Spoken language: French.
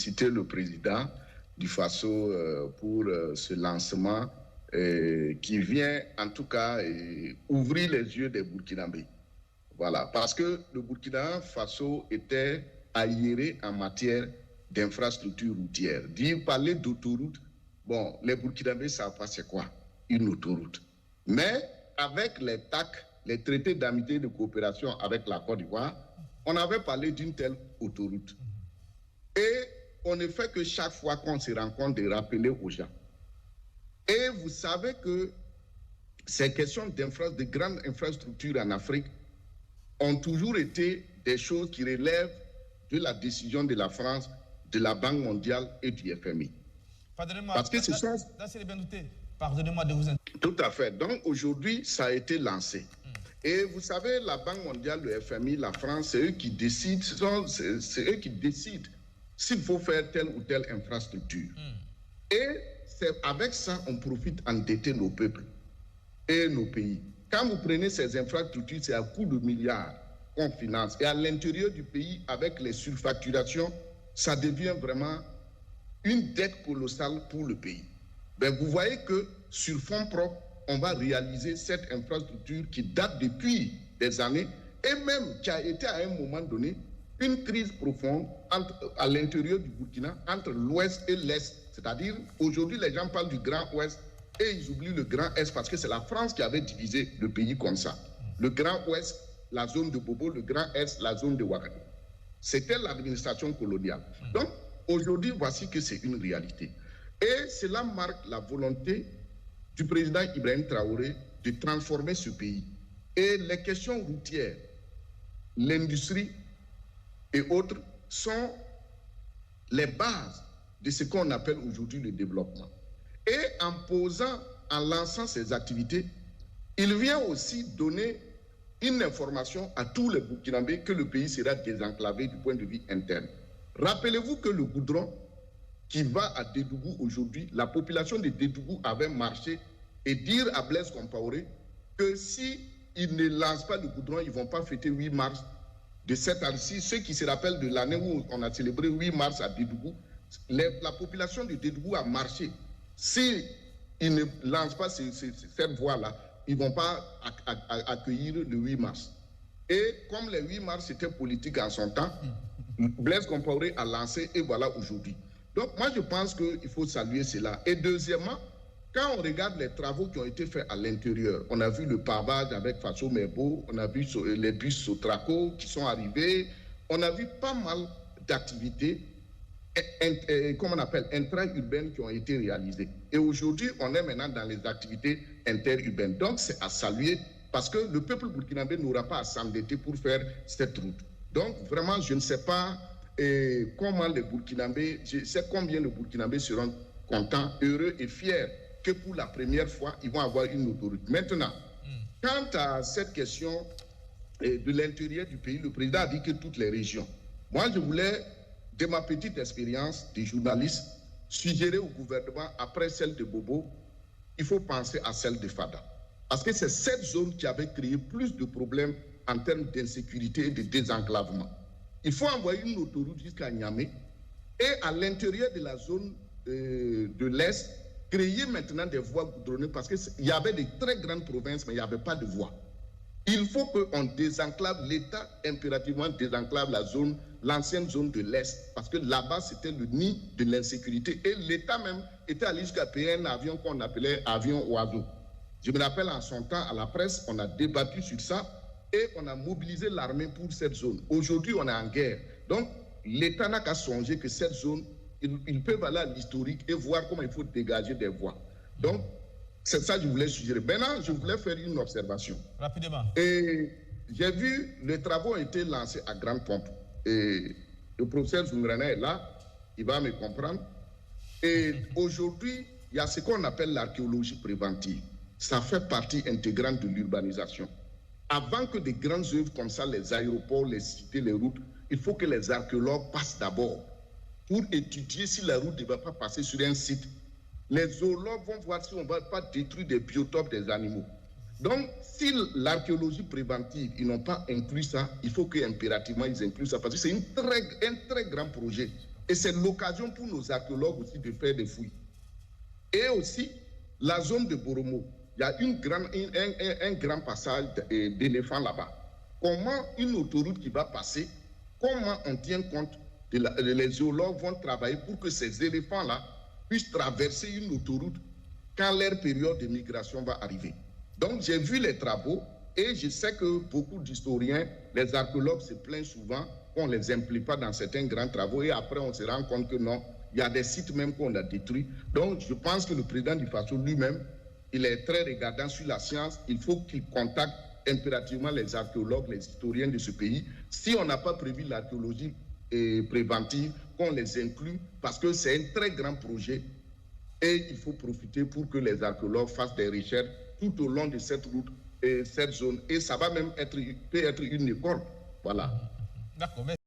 féliciter le président du Faso pour ce lancement qui vient en tout cas ouvrir les yeux des Burkinabés. Voilà, parce que le Burkina Faso était aéré en matière d'infrastructures routières. Parler d'autoroute, bon, les Burkinabés ne savent pas c'est quoi une autoroute. Mais avec les TAC, les traités d'amitié et de coopération avec la Côte d'Ivoire, on avait parlé d'une telle autoroute. Et on ne fait que chaque fois qu'on se rencontre de rappeler aux gens. Et vous savez que ces questions de grandes infrastructures en Afrique ont toujours été des choses qui relèvent de la décision de la France, de la Banque mondiale et du FMI. Parce que ce sont... Pardonnez-moi de vous interrompre. Tout à fait. Donc aujourd'hui, ça a été lancé. Et vous savez, la Banque mondiale, le FMI, la France, c'est eux qui décident, c'est eux qui décident s'il faut faire telle ou telle infrastructure. Et c'est avec ça, on profite d'endetter nos peuples et nos pays. Quand vous prenez ces infrastructures, c'est à coût de milliards qu'on finance. Et à l'intérieur du pays, avec les surfacturations, ça devient vraiment une dette colossale pour le pays. Ben, vous voyez que sur fonds propres, on va réaliser cette infrastructure qui date depuis des années et même qui a été à un moment donné une crise profonde à l'intérieur du Burkina entre l'Ouest et l'Est. C'est-à-dire, aujourd'hui, les gens parlent du Grand Ouest et ils oublient le Grand Est parce que c'est la France qui avait divisé le pays comme ça. Le Grand Ouest, la zone de Bobo, le Grand Est, la zone de Ouagadougou. C'était l'administration coloniale. Donc, aujourd'hui, voici que c'est une réalité. Et cela marque la volonté du président Ibrahim Traoré de transformer ce pays. Et les questions routières, l'industrie et autres sont les bases de ce qu'on appelle aujourd'hui le développement. Et en lançant ces activités, il vient aussi donner une information à tous les Burkinabés que le pays sera désenclavé du point de vue interne. Rappelez-vous que le goudron qui va à Dédougou aujourd'hui, la population de Dédougou avait marché et dire à Blaise Compaoré que si ils ne lancent pas le goudron, ils ne vont pas fêter 8 mars de cette année-ci. Ceux qui se rappellent de l'année où on a célébré 8 mars à Dédougou, la population de Dédougou a marché. Si ils ne lancent pas cette voie-là, ils ne vont pas accueillir le 8 mars. Et comme le 8 mars c'était politique en son temps, Blaise Compaoré a lancé et voilà aujourd'hui. Donc moi je pense qu'il faut saluer cela. Et deuxièmement, quand on regarde les travaux qui ont été faits à l'intérieur, on a vu le pavage avec Faso Merbo, on a vu les bus Sotraco qui sont arrivés, on a vu pas mal d'activités comme on appelle, intra-urbaines qui ont été réalisées. Et aujourd'hui, on est maintenant dans les activités interurbaines. Donc, c'est à saluer parce que le peuple burkinabé n'aura pas à s'endetter pour faire cette route. Donc, vraiment, je ne sais pas comment les Burkinabés, je sais combien les Burkinabés seront contents, heureux et fiers que pour la première fois, ils vont avoir une autoroute. Maintenant, quant à cette question de l'intérieur du pays, le président a dit que toutes les régions. Moi, je voulais, de ma petite expérience de journaliste, suggérer au gouvernement, après celle de Bobo, il faut penser à celle de Fada. Parce que c'est cette zone qui avait créé plus de problèmes en termes d'insécurité et de désenclavement. Il faut envoyer une autoroute jusqu'à Niamey et à l'intérieur de la zone de l'Est, créer maintenant des voies goudronnées parce qu'il y avait de très grandes provinces, mais il n'y avait pas de voies. Il faut qu'on désenclave, l'État impérativement désenclave la zone, l'ancienne zone de l'Est, parce que là-bas, c'était le nid de l'insécurité. Et l'État même était allé jusqu'à payer un avion qu'on appelait avion oiseau. Je me rappelle en son temps, à la presse, on a débattu sur ça et on a mobilisé l'armée pour cette zone. Aujourd'hui, on est en guerre. Donc, l'État n'a qu'à songer que cette zone, ils peuvent aller à l'historique et voir comment il faut dégager des voies. Donc, c'est ça que je voulais suggérer. Maintenant, je voulais faire une observation. Rapidement. Et j'ai vu, les travaux ont été lancés à grande pompe. Et le professeur Zungrana est là, il va me comprendre. Et aujourd'hui, il y a ce qu'on appelle l'archéologie préventive. Ça fait partie intégrante de l'urbanisation. Avant que des grandes œuvres comme ça, les aéroports, les cités, les routes, il faut que les archéologues passent d'abord pour étudier si la route ne va pas passer sur un site. Les zoologues vont voir si on ne va pas détruire des biotopes des animaux. Donc, si l'archéologie préventive, ils n'ont pas inclus ça, il faut qu'impérativement ils incluent ça, parce que c'est un très grand projet Et c'est l'occasion pour nos archéologues aussi de faire des fouilles. Et aussi, la zone de Boromo, il y a un grand passage d'éléphants là-bas. Comment une autoroute qui va passer, comment on tient compte, les géologues vont travailler pour que ces éléphants-là puissent traverser une autoroute quand leur période de migration va arriver. Donc j'ai vu les travaux et je sais que beaucoup d'historiens, les archéologues se plaignent souvent qu'on ne les implique pas dans certains grands travaux et après on se rend compte que non, il y a des sites même qu'on a détruits. Donc je pense que le président du FASO lui-même, il est très regardant sur la science. Il faut qu'il contacte impérativement les archéologues, les historiens de ce pays. Si on n'a pas prévu l'archéologie préventive, qu'on les inclue parce que c'est un très grand projet et il faut profiter pour que les archéologues fassent des recherches tout au long de cette route et cette zone. Et ça va même peut être une école. Voilà. D'accord.